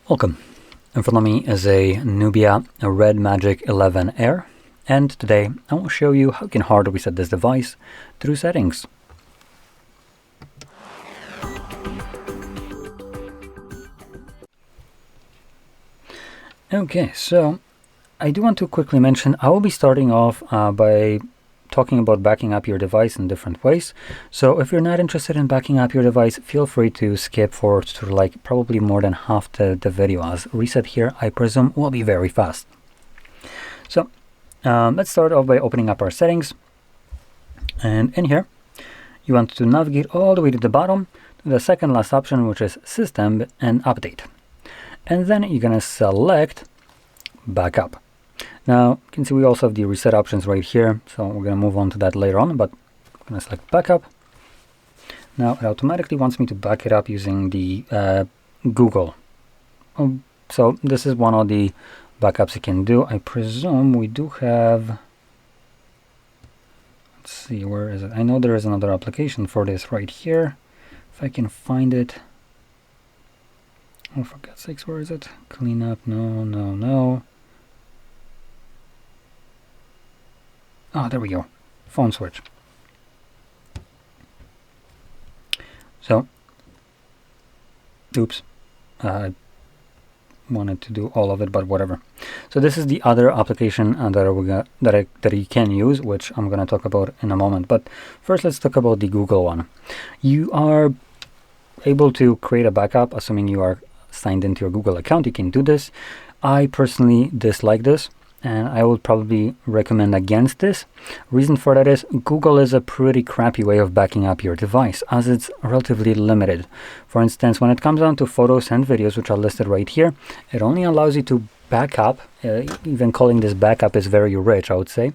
Welcome. In front of me is a Nubia RedMagic 11 Air, and today I will show you how you can hard reset this device through settings. Okay, so I do want to quickly mention I will be starting off by talking about backing up your device in different ways. So if you're not interested in backing up your device, feel free to skip forward to like probably more than half the video, as reset here I presume will be very fast. So let's start off by opening up our settings, and in here you want to navigate all the way to the bottom to the second last option, which is System and Update, and then you're gonna select Backup. Now you can see we also have the reset options right here, so we're going to move on to that later on, but I'm going to select backup. Now it automatically wants me to back it up using the Google. So this is one of the backups you can do. I presume we do have, let's see, where is it? I know there is another application for this right here. If I can find it. Oh, for God's sakes, where is it? Cleanup, no. Oh, there we go. Phone switch. So, oops. I wanted to do all of it, but whatever. So this is the other application that you can use, which I'm going to talk about in a moment. But first, let's talk about the Google one. You are able to create a backup, assuming you are signed into your Google account. You can do this. I personally dislike this, and I would probably recommend against this. Reason for that is Google is a pretty crappy way of backing up your device, as it's relatively limited. For instance, when it comes down to photos and videos, which are listed right here, it only allows you to back up. Even calling this backup is very rich, I would say.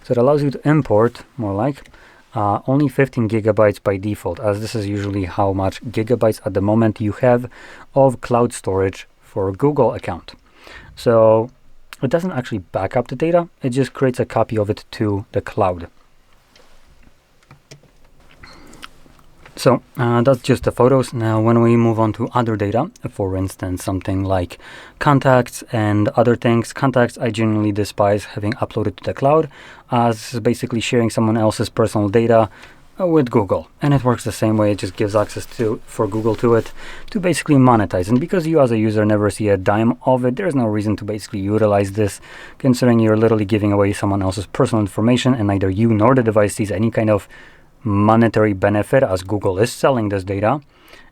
So it allows you to import, more like, only 15 gigabytes by default, as this is usually how much gigabytes at the moment you have of cloud storage for a Google account. So it doesn't actually back up the data, it just creates a copy of it to the cloud. So that's just the photos. Now when we move on to other data, for instance something like contacts and other things, contacts I genuinely despise having uploaded to the cloud, as basically sharing someone else's personal data with Google, and it works the same way. It just gives access for Google to it to basically monetize, and because you as a user never see a dime of it, there's no reason to basically utilize this, considering you're literally giving away someone else's personal information, and neither you nor the device sees any kind of monetary benefit, as Google is selling this data.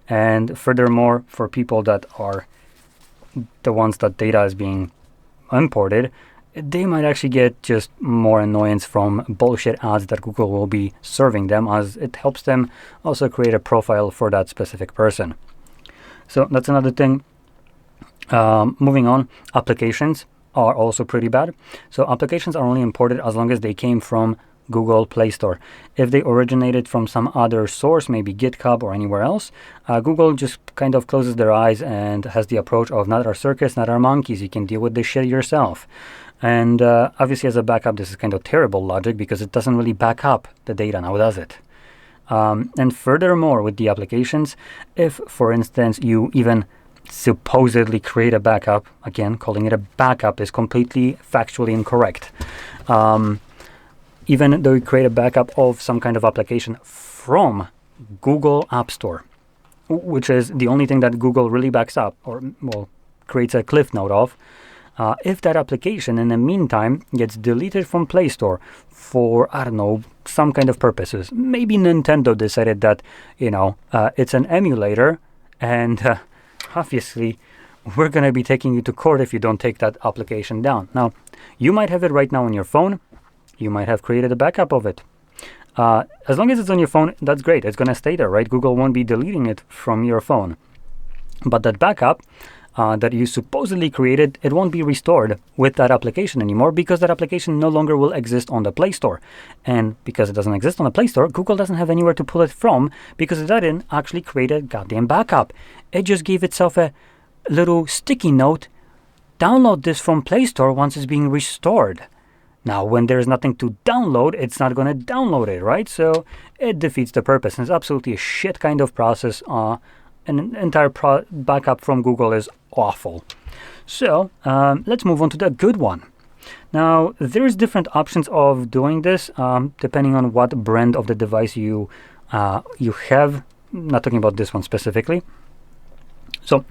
And furthermore, for people that are the ones that data is being imported, they might actually get just more annoyance from bullshit ads that Google will be serving them, as it helps them also create a profile for that specific person. So that's another thing. Moving on, applications are also pretty bad. So applications are only imported as long as they came from Google Play Store. If they originated from some other source, maybe GitHub or anywhere else, Google just kind of closes their eyes and has the approach of not our circus, not our monkeys, you can deal with this shit yourself. And obviously as a backup, this is kind of terrible logic, because it doesn't really back up the data now, does it? And furthermore, with the applications, if for instance you even supposedly create a backup, again calling it a backup is completely factually incorrect. Even though you create a backup of some kind of application from Google App Store, which is the only thing that Google really backs up, or well, creates a cliff note of, if that application in the meantime gets deleted from Play Store for, I don't know, some kind of purposes, maybe Nintendo decided that, you know, it's an emulator, and obviously we're going to be taking you to court if you don't take that application down. Now, you might have it right now on your phone. You might have created a backup of it. As long as it's on your phone, that's great. It's going to stay there, right? Google won't be deleting it from your phone. But that backup that you supposedly created, it won't be restored with that application anymore, because that application no longer will exist on the Play Store. And because it doesn't exist on the Play Store, Google doesn't have anywhere to pull it from, because it didn't actually create a goddamn backup. It just gave itself a little sticky note: download this from Play Store once it's being restored. Now, when there's nothing to download, it's not going to download it, right? So it defeats the purpose. And it's absolutely a shit kind of process. An entire backup from Google is awful. So let's move on to the good one. Now, there's different options of doing this depending on what brand of the device you have. I'm not talking about this one specifically. So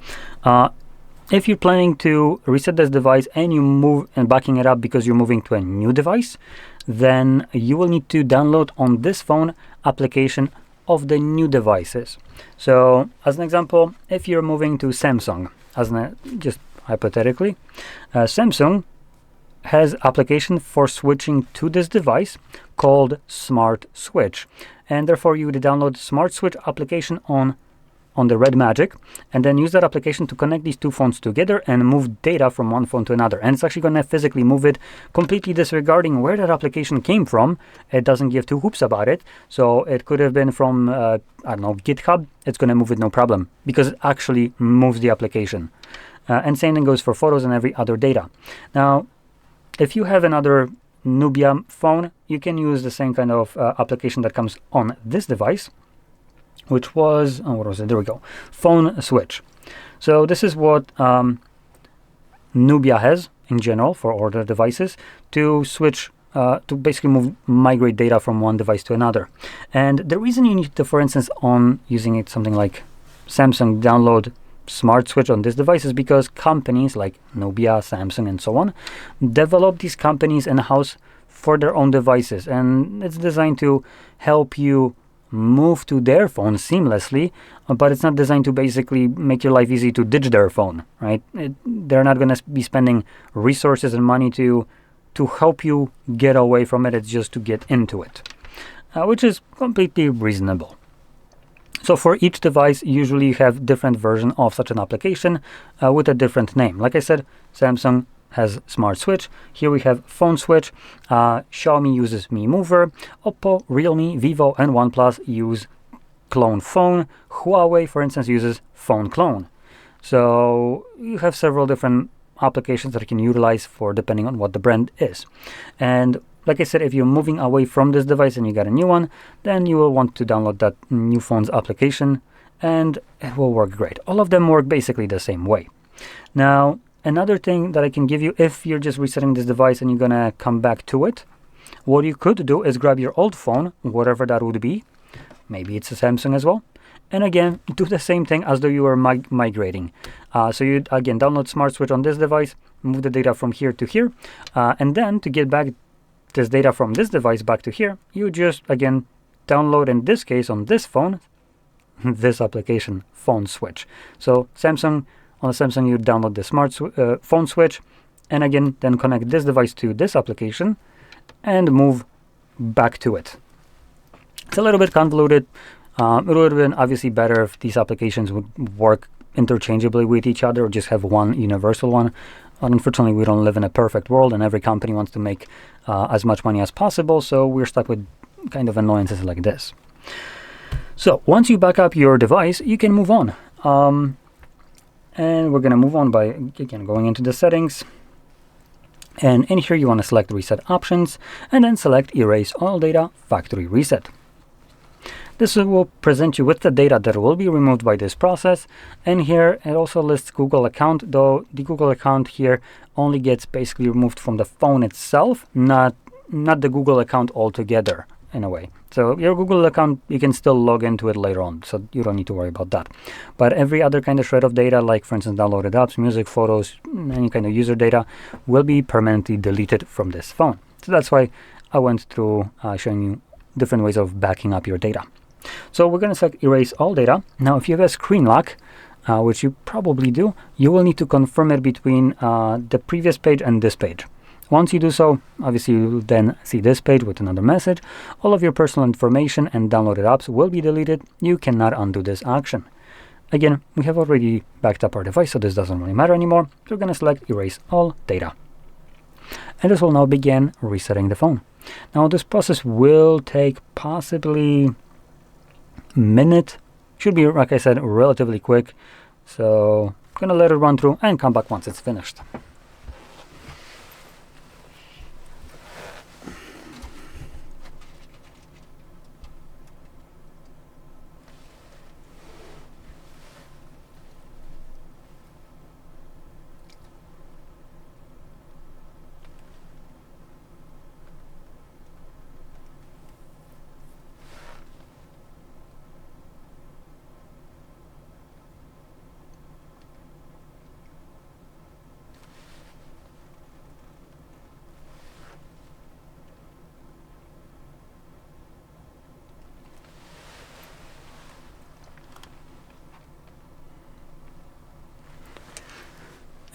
if you're planning to reset this device and you move and backing it up because you're moving to a new device, then you will need to download on this phone application of the new devices. So as an example, if you're moving to Samsung, just hypothetically, Samsung has application for switching to this device called Smart Switch, and therefore you would download Smart Switch application on the RedMagic, and then use that application to connect these two phones together and move data from one phone to another. And it's actually going to physically move it, completely disregarding where that application came from. It doesn't give two hoops about it. So it could have been from, I don't know, GitHub. It's going to move it no problem because it actually moves the application. And same thing goes for photos and every other data. Now, if you have another Nubia phone, you can use the same kind of application that comes on this device, which was, what was it? There we go. Phone Switch. So this is what Nubia has in general for all their devices to switch, to basically migrate data from one device to another. And the reason you need to, for instance, on using it something like Samsung, download Smart Switch on this device is because companies like Nubia, Samsung, and so on develop these companies in-house for their own devices. And it's designed to help you move to their phone seamlessly, but it's not designed to basically make your life easy to ditch their phone, right? They're not going to be spending resources and money to help you get away from it. It's just to get into it, which is completely reasonable. So for each device, usually you have different version of such an application with a different name. Like I said, Samsung has Smart Switch. Here we have Phone Switch. Xiaomi uses Mi Mover. Oppo, Realme, Vivo, and OnePlus use Clone Phone. Huawei, for instance, uses Phone Clone. So you have several different applications that you can utilize for depending on what the brand is. And like I said, if you're moving away from this device and you got a new one, then you will want to download that new phone's application and it will work great. All of them work basically the same way. Now, another thing that I can give you, if you're just resetting this device and you're going to come back to it, what you could do is grab your old phone, whatever that would be. Maybe it's a Samsung as well. And again, do the same thing as though you were migrating. So you, again, download Smart Switch on this device, move the data from here to here. And then to get back this data from this device back to here, you just, again, download, in this case, on this phone, this application, Phone Switch. So Samsung, on the Samsung, you download the Phone Switch, and again, then connect this device to this application and move back to it. It's a little bit convoluted. It would have been obviously better if these applications would work interchangeably with each other or just have one universal one. Unfortunately, we don't live in a perfect world, and every company wants to make as much money as possible, so we're stuck with kind of annoyances like this. So once you back up your device, you can move on. And we're going to move on by, again, going into the settings. And in here, you want to select Reset Options, and then select Erase All Data Factory Reset. This will present you with the data that will be removed by this process. And here it also lists Google account, though the Google account here only gets basically removed from the phone itself, not the Google account altogether in a way. So your Google account, you can still log into it later on, so you don't need to worry about that. But every other kind of shred of data, like for instance downloaded apps, music, photos, any kind of user data, will be permanently deleted from this phone. So that's why I went through showing you different ways of backing up your data. So we're going to select Erase All Data. Now, if you have a screen lock, which you probably do, you will need to confirm it between the previous page and this page. Once you do so, obviously you'll then see this page with another message. All of your personal information and downloaded apps will be deleted. You cannot undo this action. Again, we have already backed up our device, so this doesn't really matter anymore. So we're going to select Erase All Data. And this will now begin resetting the phone. Now, this process will take possibly minute. Should be, like I said, relatively quick. So I'm going to let it run through and come back once it's finished.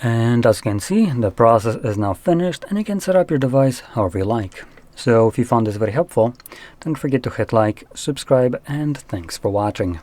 And as you can see, the process is now finished and you can set up your device however you like. So if you found this very helpful, don't forget to hit like, subscribe, and thanks for watching.